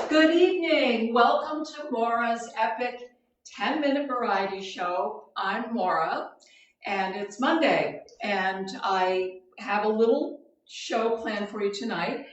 Good evening. Welcome to Maura's Epic 10-Minute Variety Show. I'm Maura, and it's Monday, and I have a little show planned for you tonight.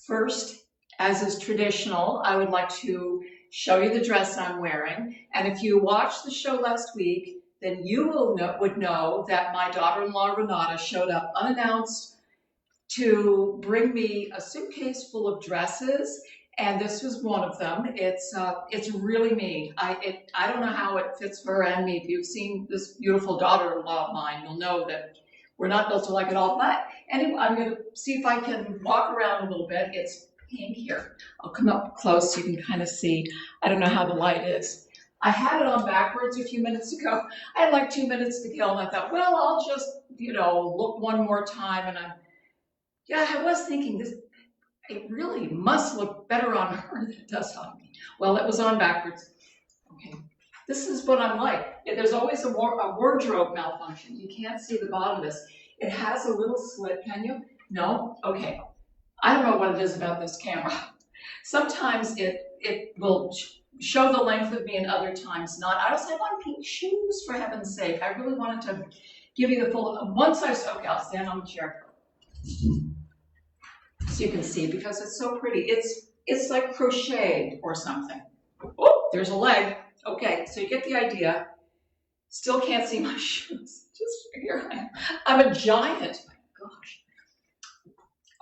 First, as is traditional, I would like to show you the dress I'm wearing, and if you watched the show last week, then you would know that my daughter-in-law Renata showed up unannounced to bring me a suitcase full of dresses, and this was one of them. It's really me. I don't know how it fits her and me. If you've seen this beautiful daughter-in-law of mine, you'll know that we're not built alike at all. But anyway, I'm going to see if I can walk around a little bit. It's pink here. I'll come up close so you can kind of see. I don't know how the light is. I had it on backwards a few minutes ago. I had like 2 minutes to kill, and I thought, well, I'll just, look one more time, and I was thinking this, it really must look better on her than it does on me. Well, it was on backwards. Okay, this is what I'm like. There's always a wardrobe malfunction. You can't see the bottom of this. It has a little slit, can you? No? Okay. I don't know what it is about this camera. Sometimes it will show the length of me and other times not. I also have on pink shoes, for heaven's sake. I really wanted to give you the full, okay, I'll stand on the chair so you can see, because it's so pretty. It's like crocheted or something. Oh, there's a leg. Okay, so you get the idea. Still can't see my shoes. Just here I am. I'm a giant. My gosh.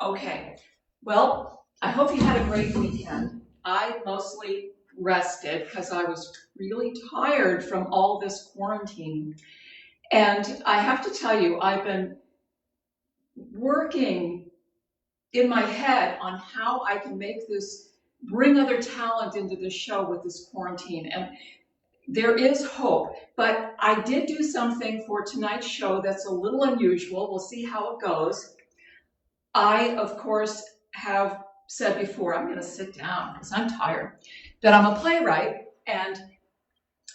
Okay, well, I hope you had a great weekend. I mostly rested because I was really tired from all this quarantine. And I have to tell you, I've been working in my head on how I can make this, bring other talent into this show with this quarantine. And there is hope, but I did do something for tonight's show that's a little unusual. We'll see how it goes. I, of course, have said before, I'm gonna sit down because I'm tired, that I'm a playwright, and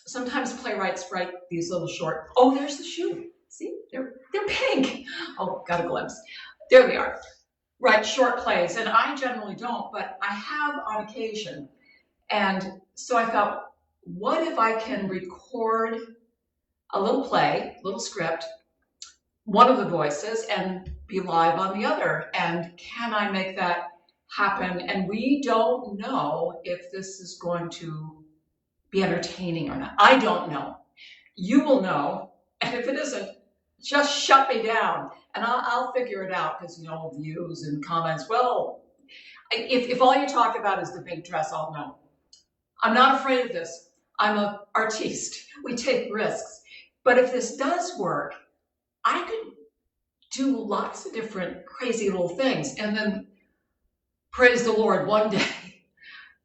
sometimes playwrights write these little short, oh, there's the shoe. See, they're pink. Oh, got a glimpse. There they are. Write short plays, and I generally don't, but I have on occasion. And so I thought, what if I can record a little play, little script, one of the voices, and be live on the other? And can I make that happen? And we don't know if this is going to be entertaining or not. I don't know. You will know, and if it isn't, just shut me down. And I'll figure it out, because, views and comments, well, if all you talk about is the big dress, I'll know. I'm not afraid of this. I'm an artiste. We take risks. But if this does work, I could do lots of different crazy little things. And then, praise the Lord, one day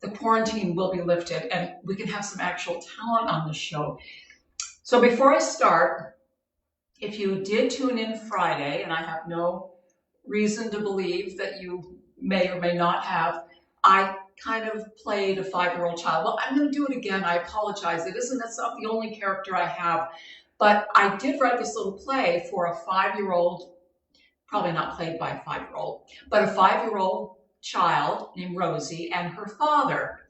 the quarantine will be lifted and we can have some actual talent on the show. So before I start, if you did tune in Friday, and I have no reason to believe that you may or may not have, I kind of played a 5-year-old child. Well, I'm going to do it again. I apologize. That's not the only character I have. But I did write this little play for a 5-year-old, probably not played by a 5-year-old, but a 5-year-old child named Rosie and her father.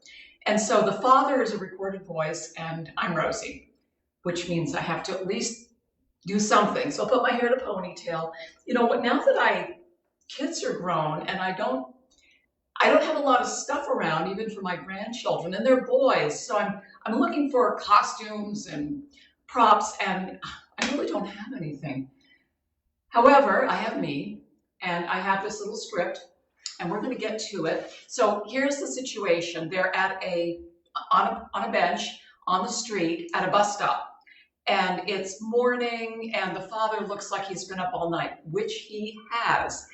And so the father is a recorded voice, and I'm Rosie, which means I have to at least do something. So I'll put my hair in a ponytail. You know what, now that kids are grown, and I don't have a lot of stuff around, even for my grandchildren, and they're boys. So I'm looking for costumes and props, and I really don't have anything. However, I have me, and I have this little script, and we're going to get to it. So here's the situation. They're on a bench on the street at a bus stop. And it's morning, and the father looks like he's been up all night, which he has.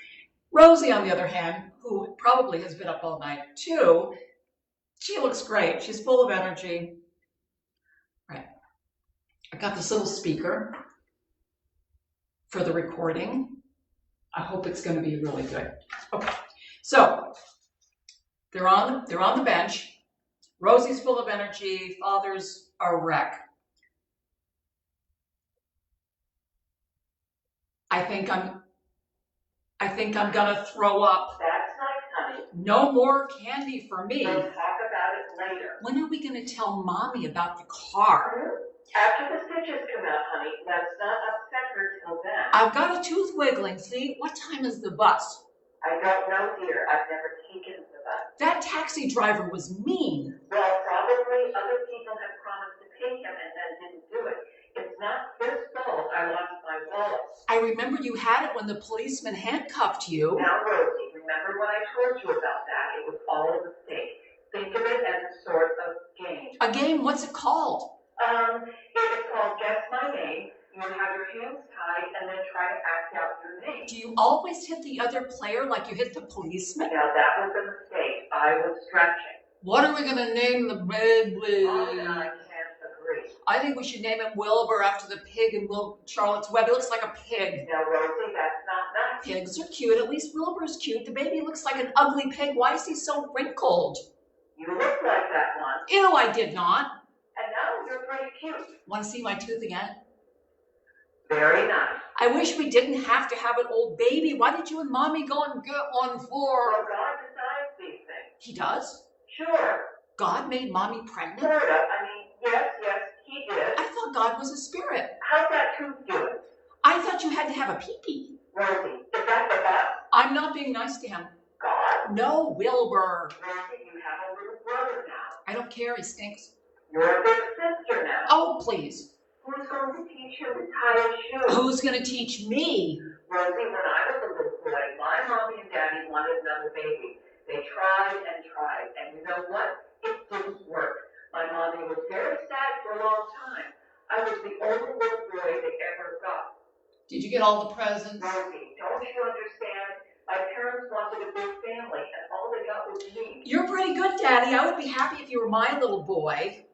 Rosie, on the other hand, who probably has been up all night too, she looks great. She's full of energy. Right. I got this little speaker for the recording. I hope it's going to be really good. Okay. So they're on the bench. Rosie's full of energy. Father's a wreck. I think I'm gonna throw up. That's not honey. No more candy for me. We'll talk about it later. When are we going to tell Mommy about the car? After the stitches come out, honey. Let's not upset her till then. I've got a tooth wiggling. See, what time is the bus? I don't know, dear. I've never taken the bus. That taxi driver was mean. Well, probably other people have promised to pay him and then didn't do it. It's not his fault I lost my wallet. I remember you had it when the policeman handcuffed you. Now, Rosie, remember when I told you about that? It was all a mistake. Think of it as a sort of game. A game? What's it called? It is called Guess My Name. You would have your hands tied and then try to act out your name. Do you always hit the other player like you hit the policeman? Now, that was a mistake. I was stretching. What are we going to name the baby? Mom and I can't agree. I think we should name him Wilbur after the pig in Charlotte's Web. He looks like a pig. Now, Rosie, that's not nice. Pigs are cute. At least Wilbur's cute. The baby looks like an ugly pig. Why is he so wrinkled? You look like that one. Ew, I did not. And now you're pretty cute. Want to see my tooth again? Very nice. I wish we didn't have to have an old baby. Why did you and Mommy go and get one for? Well, God decides these things. He does? Sure. God made Mommy pregnant? Sort of. I mean, yes, he did. I thought God was a spirit. How's that tooth doing? I thought you had to have a pee-pee. Rosie, is that the best? I'm not being nice to him. God? No, Wilbur. Rosie, you have a little brother now. I don't care. He stinks. You're a big sister now. Oh, please. Who's going to teach him to tie his shoes? Who's going to teach me? Rosie, when I was a little boy, my mommy and daddy wanted another baby. They tried and tried, and you know what? It didn't work. My mommy was very sad for a long time. I was the only little boy they ever got. Did you get all the presents? Rosie, don't you understand? My parents wanted a big family, and all they got was me. You're pretty good, Daddy. I would be happy if you were my little boy.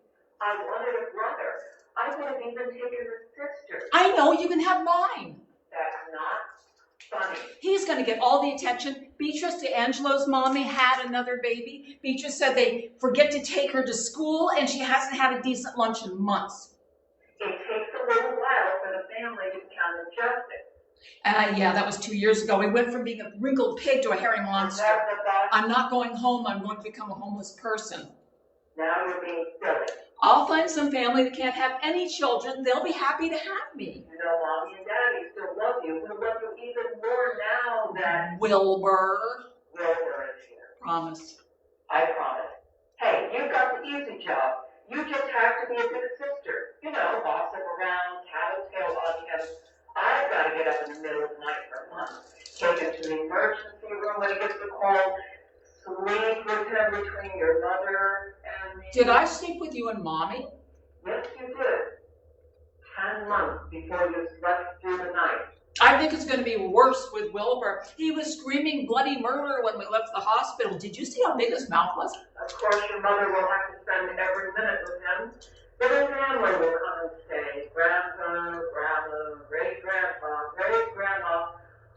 I wanted a brother. I would have even taken a sister. I know, you can have mine. That's not funny. He's going to get all the attention. Beatrice D'Angelo's mommy had another baby. Beatrice said they forget to take her to school, and she hasn't had a decent lunch in months. It takes a little while for the family to become adjusted. Yeah, that was 2 years ago. We went from being a wrinkled pig to a herring monster. I'm not going home. I'm going to become a homeless person. Now you're being silly. I'll find some family that can't have any children. They'll be happy to have me. You know, Mommy and Daddy still love you. They'll love you even more now that Wilbur. Wilbur is here. Promise. I promise. Hey, you got the easy job. You just have to be a good sister. You know, boss him around, tattletale on him. I've got to get up in the middle of the night for a month. Take him to the emergency room when he gets the cold. Sleep with him between your mother and me. Did I sleep with you and Mommy? Yes, you did. 10 months before you slept through the night. I think it's going to be worse with Wilbur. He was screaming bloody murder when we left the hospital. Did you see how big his mouth was? Of course, your mother will have to spend every minute with him. But his family will come and stay. Grandpa, Grandma, great-grandpa, great-grandma,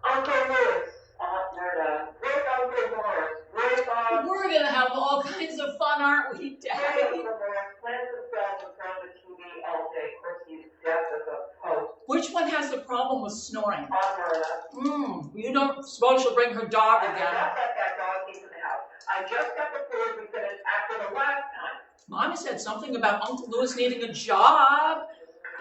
Uncle Louis, Aunt Myrna, great-uncle Morris, great-aunt... We're going to have all kinds of fun, aren't we, Daddy? Great-uncle Morris plants himself in front of the TV all day. Of course, he's deaf as a post. Which one has the problem with snoring? Aunt Myrna. You don't suppose she'll bring her dog I again. did not let that dog into the house. I just got the food we finished after the last time. Mommy said something about Uncle Louis needing a job.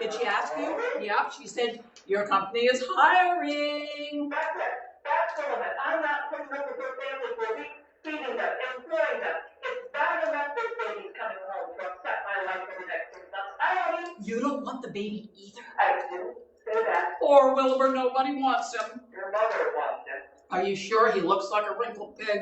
Did she ask you? Yep, she said, your company is hiring. That's it. That's the limit. I'm not putting up with your family for a week, feeding them, employing them. It's bad enough this baby's coming home to upset my life for the next 6 months. I don't need... You don't want the baby either. I didn't say that. Or Wilbur, nobody wants him. Your mother wants it. Are you sure he looks like a wrinkled pig?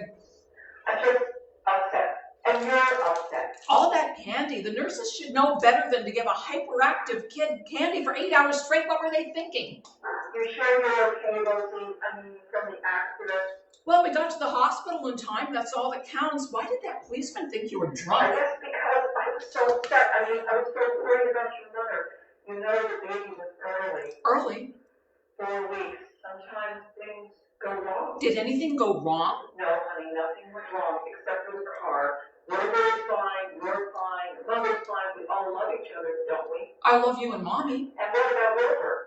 I'm just upset. And you're upset. All that candy, the nurses should know better than to give a hyperactive kid candy for 8 hours straight. What were they thinking? You sure you're okay, Rosie? I mean, from the accident? Well, we got to the hospital in time. That's all that counts. Why did that policeman think you were I drunk? guess because I was so upset. I mean, I was so worried about your mother. You know the baby was early. Early? 4 weeks. Sometimes things go wrong. Did anything go wrong? No, honey, nothing went wrong except for the car. Wilbur is fine, you're fine, your mother's fine. We all love each other, don't we? I love you and Mommy. And what about Wilbur?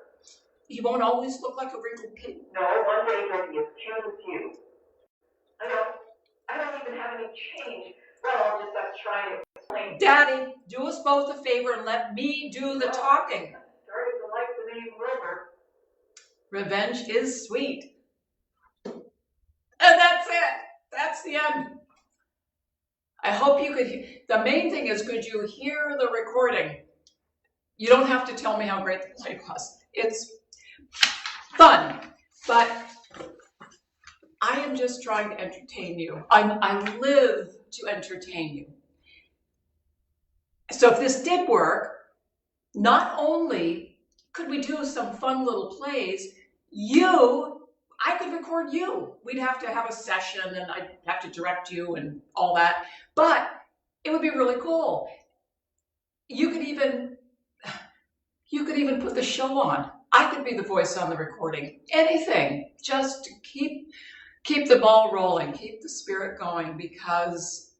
He won't always look like a wrinkled pig. No, one day he'll be as cute as you. I know. to change. Well, just us trying to explain. Daddy, do us both a favor and let me do the talking. Starting to like the name Wilbur. Revenge is sweet. And that's it. That's the end. I hope you could, the main thing is, could you hear the recording? You don't have to tell me how great the play was. It's fun, but I am just trying to entertain you. I live to entertain you. So if this did work, not only could we do some fun little plays, I could record you. We'd have to have a session and I'd have to direct you and all that, but it would be really cool. You could even put the show on. I could be the voice on the recording. Anything, just to keep the ball rolling, keep the spirit going, because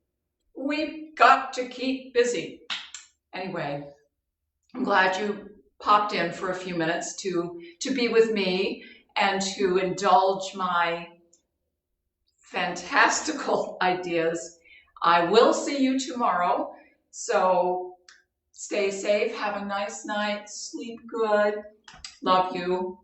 we've got to keep busy. Anyway, I'm glad you popped in for a few minutes to be with me and to indulge my fantastical ideas. I will see you tomorrow, so stay safe, have a nice night, sleep good, love you.